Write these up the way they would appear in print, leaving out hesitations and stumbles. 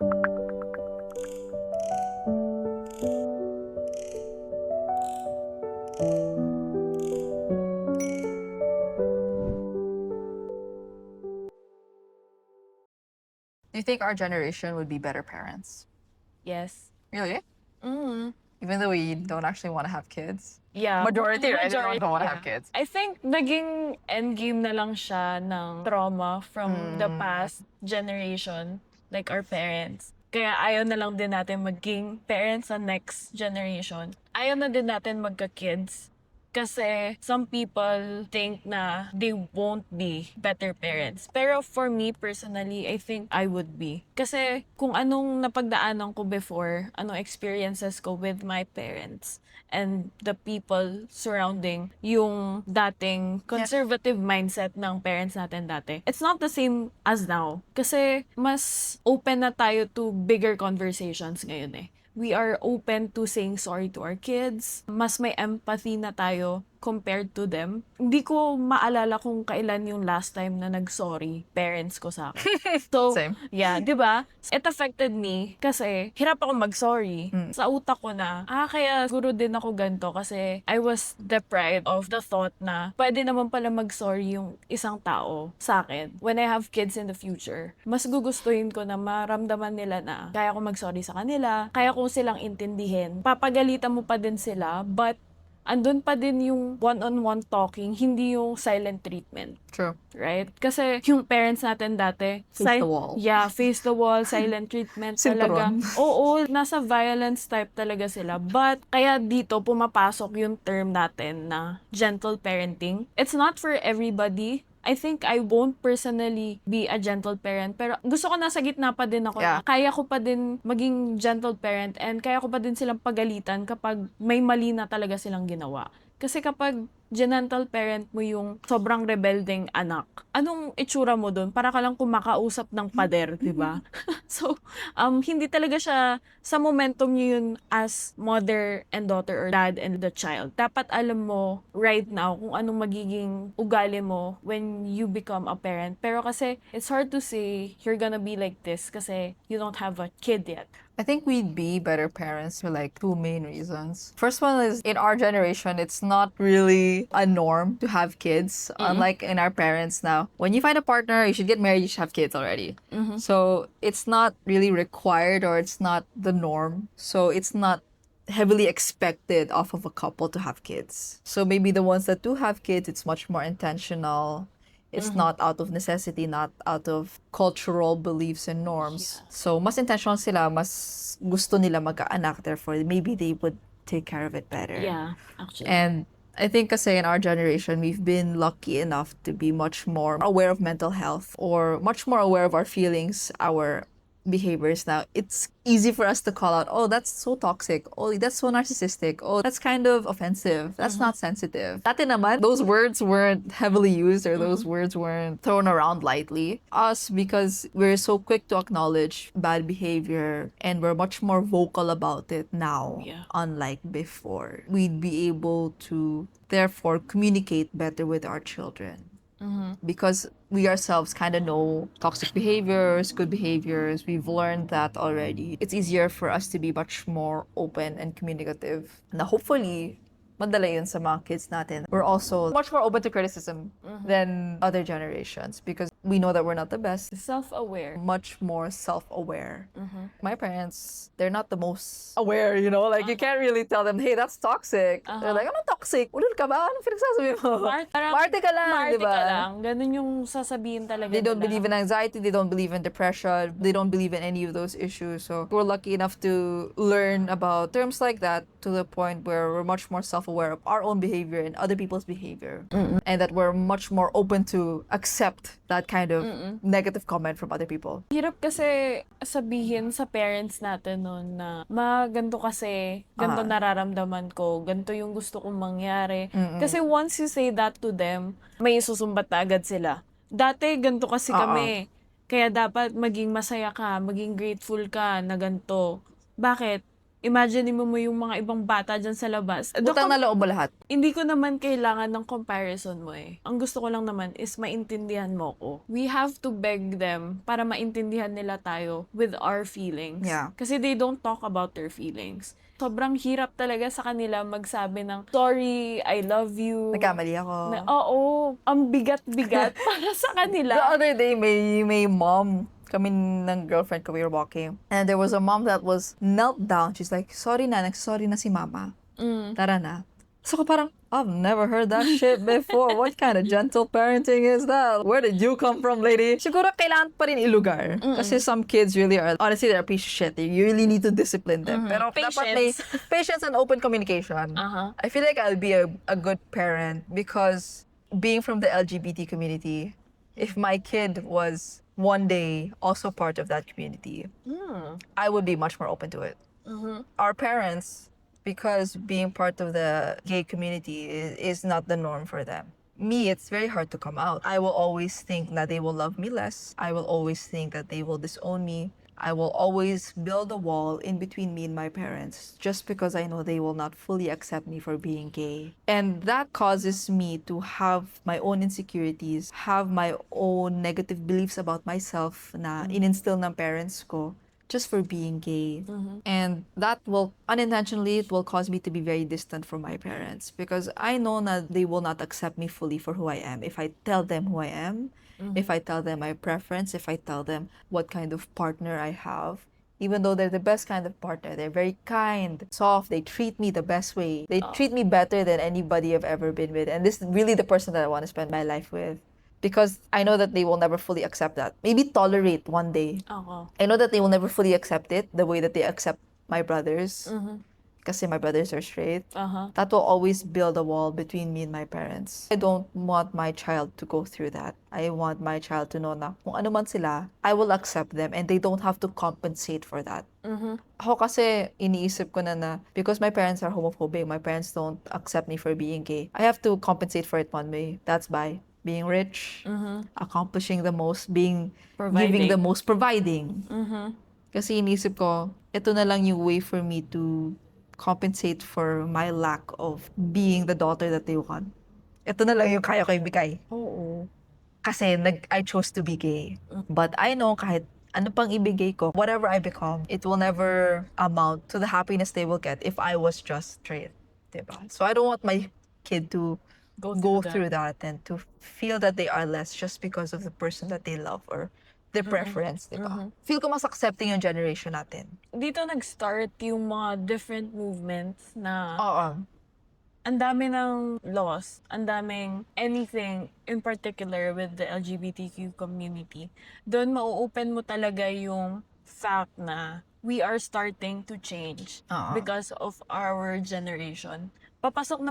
Do you think our generation would be better parents? Yes. Really? Mm. Even though we don't actually want to have kids? Yeah. Majority, right? They don't want to have yeah. kids. I think naging endgame na lang siya ng trauma from the past generation, like our parents. Kaya ayaw na lang din natin maging parents sa next generation. Ayaw na din natin magka-kids. Kasi some people think na they won't be better parents. Pero for me personally, I think I would be. Kasi kung anong napagdaanan ko before, anong experiences ko with my parents and the people surrounding yung dating conservative mindset ng parents natin dati. It's not the same as now. Kasi mas open na tayo to bigger conversations ngayon eh. We are open to saying sorry to our kids. Mas may empathy na tayo compared to them. Hindi ko maalala kung kailan yung last time na nag-sorry parents ko sa akin. So, Same. yeah, di ba? It affected me kasi hirap ako mag-sorry. Sa utak ko na, kaya siguro din ako ganito kasi I was deprived of the thought na pwede naman pala mag-sorry yung isang tao sa akin. When I have kids in the future, mas gugustuhin ko na maramdaman nila na kaya ko mag-sorry sa kanila, kaya ko silang intindihin. Papagalitan mo pa din sila, but andun pa din yung one-on-one talking, hindi yung silent treatment. True. Right? Kasi yung parents natin dati, Face the wall. Yeah, face the wall, silent treatment talaga. Sinturon. Oo, nasa violence type talaga sila. But kaya dito pumapasok yung term natin na gentle parenting. It's not for everybody. I think I won't personally be a gentle parent, pero gusto ko nasa gitna pa din ako. Yeah. Kaya ko pa din maging gentle parent and kaya ko pa din silang pagalitan kapag may mali na talaga silang ginawa. Kasi kapag gentle parent mo yung sobrang rebelding anak, anong itsura mo dun? Para ka lang kumakausap ng pader, di ba? So, hindi talaga siya, sa momentum niyo yun as mother and daughter or dad and the child. Dapat alam mo right now kung anong magiging ugali mo when you become a parent. Pero kasi, it's hard to say you're gonna be like this kasi you don't have a kid yet. I think we'd be better parents for like two main reasons. First one is in our generation, it's not really a norm to have kids, unlike in our parents now. When you find a partner, you should get married, you should have kids already. So it's not really required or it's not the norm. So it's not heavily expected off of a couple to have kids. So maybe the ones that do have kids, it's much more intentional. It's not out of necessity, not out of cultural beliefs and norms. So, mas intentional sila, mas gusto nila magkaanak. Therefore, maybe they would take care of it better. Yeah, actually. And I think kasi in our generation, we've been lucky enough to be much more aware of mental health or much more aware of our feelings, our behaviors now. It's easy for us to call out, oh, that's so toxic. Oh, that's so narcissistic. Oh, that's kind of offensive. That's not sensitive. Dati naman, those words weren't heavily used or those words weren't thrown around lightly. Us, because we're so quick to acknowledge bad behavior and we're much more vocal about it now, Yeah. unlike before. We'd be able to, therefore, communicate better with our children. Because we ourselves kind of know toxic behaviors, good behaviors. We've learned that already. It's easier for us to be much more open and communicative. Na hopefully, madala yun sa mga kids natin. We're also much more open to criticism than other generations because we know that we're not the best. Self-aware. Much more self-aware. My parents, they're not the most aware, you know? Like, you can't really tell them, hey, that's toxic. They're like, ano toxic? Ulul ka ba? Anong pinagsasabi mo? Marte ka lang, Maarte di ba? ka lang. Ganun yung sasabihin talaga They don't nila. believe in anxiety. They don't believe in depression. They don't believe in any of those issues. So we're lucky enough to learn about terms like that to the point where we're much more self-aware of our own behavior and other people's behavior. And that we're much more open to accept that kind of negative comment from other people. Hirap kasi sabihin sa parents natin noon na, ganito kasi, ganito nararamdaman ko, ganito yung gusto kong mangyari. Kasi once you say that to them, may susumbat na agad sila. Dati, ganito kasi kami. Kaya dapat maging masaya ka, maging grateful ka na ganito. Bakit? imagine mo yung mga ibang bata dyan sa labas. Utang na loob mo lahat. Hindi ko naman kailangan ng comparison mo eh. Ang gusto ko lang naman is maintindihan mo ko. We have to beg them para maintindihan nila tayo with our feelings. Yeah. Kasi they don't talk about their feelings. Sobrang hirap talaga sa kanila magsabi ng, sorry, I love you. Nagkamali ako. Oo, ang bigat-bigat para sa The kanila. other day, may mom, kami ng girlfriend ko, we were walking. And there was a mom that was knelt down. She's like, sorry na, nagsorry na si mama. Tara na. So ko parang, I've never heard that shit before. What kind of gentle parenting is that? Where did you come from, lady? Siguro kailangan pa rin ilugar. Kasi some kids really are, honestly, they're a piece of shit. You really need to discipline them. Pero dapat may patience and open communication. I feel like I'll be a good parent because being from the LGBT community, if my kid was one day also part of that community, I would be much more open to it. Our parents, because being part of the gay community is not the norm for them. Me, it's very hard to come out. I will always think that they will love me less. I will always think that they will disown me. I will always build a wall in between me and my parents just because I know they will not fully accept me for being gay. And that causes me to have my own insecurities, have my own negative beliefs about myself na ininstill ng parents ko just for being gay. And that will, unintentionally, it will cause me to be very distant from my parents because I know that they will not accept me fully for who I am. If I tell them who I am, if I tell them my preference, if I tell them what kind of partner I have, even though they're the best kind of partner, they're very kind, soft, they treat me the best way. They treat me better than anybody I've ever been with. And this is really the person that I want to spend my life with. Because I know that they will never fully accept that. Maybe tolerate one day. I know that they will never fully accept it the way that they accept my brothers. Kasi my brothers are straight. That will always build a wall between me and my parents. I don't want my child to go through that. I want my child to know na kung ano man sila, I will accept them and they don't have to compensate for that. Ako kasi iniisip ko na because my parents are homophobic, my parents don't accept me for being gay, I have to compensate for it one way. That's by being rich, accomplishing the most, giving the most, providing. Kasi inisip ko, ito na lang yung way for me to compensate for my lack of being the daughter that they want. Ito na lang yung kaya ko ibigay. Kasi I chose to be gay. But I know kahit ano pang ibigay ko, whatever I become, it will never amount to the happiness they will get if I was just straight. Diba? So I don't want my kid to go through that and to feel that they are less just because of the person that they love or their preference, diba? Feel ko mas accepting yung generation natin. Dito nag-start yung mga different movements na Oo. ang dami ng laws, ang daming anything in particular with the LGBTQ community. Doon mau-open mo talaga yung fact na we are starting to change because of our generation. Papasok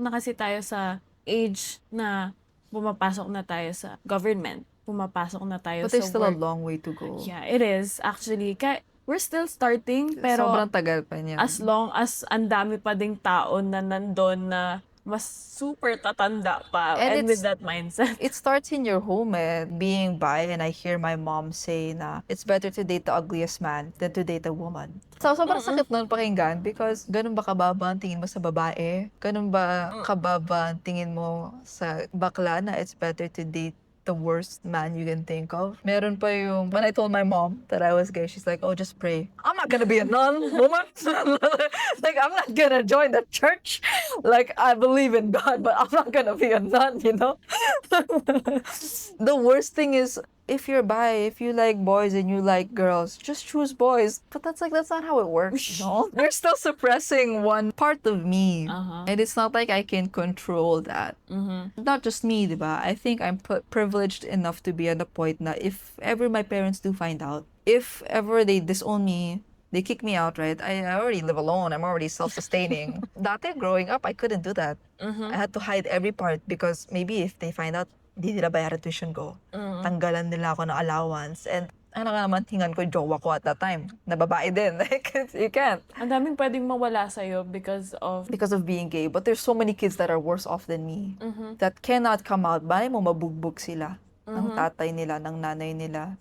na kasi tayo sa age na pumapasok na tayo sa government. Pumapasok na tayo But there's sa still a work. long way to go. Yeah, it is actually. We're still starting, pero Sobrang tagal pa niya. as long as ang dami pa ding tao na nandun na mas super tatanda pa and with that mindset. It starts in your home being bi, and I hear my mom say na it's better to date the ugliest man than to date a woman. So sobrang sakit nun pakinggan because ganun ba kababa ang tingin mo sa babae? Ganun ba kababa ang tingin mo sa bakla na it's better to date the worst man you can think of? Meron pa yung, when I told my mom that I was gay, she's like, oh, just pray. I'm not gonna be a nun, woman. Like, I'm not gonna join the church. Like, I believe in God, but I'm not gonna be a nun, you know? The worst thing is, if you're bi, if you like boys and you like girls, just choose boys. But that's not how it works, no? They're still suppressing one part of me. And it's not like I can control that. Not just me, diba? I think I'm privileged enough to be at the point na if ever my parents do find out, if ever they disown me, they kick me out, right? I already live alone. I'm already self-sustaining. Dati, growing up, I couldn't do that. I had to hide every part because maybe if they find out, di nila bayaran tuition ko. Tanggalan nila ako ng allowance. And ano nga naman, hingan ko jowa ko at that time. Na babae din. You can't. Ang daming pwedeng mawala sa'yo because of being gay. But there's so many kids that are worse off than me. That cannot come out. Bali mo mabugbog sila. Ng tatay nila, ng nanay nila.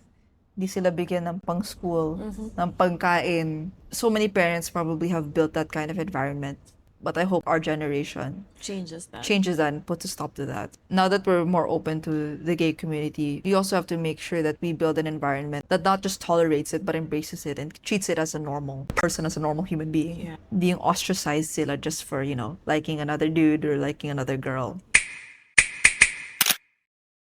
Di sila bigyan ng pang-school, Mm-hmm. ng pagkain. So many parents probably have built that kind of environment. But I hope our generation Changes that. changes that and puts a stop to that. Now that we're more open to the gay community, we also have to make sure that we build an environment that not just tolerates it but embraces it and treats it as a normal person, as a normal human being. Yeah. Being ostracized sila just for, liking another dude or liking another girl.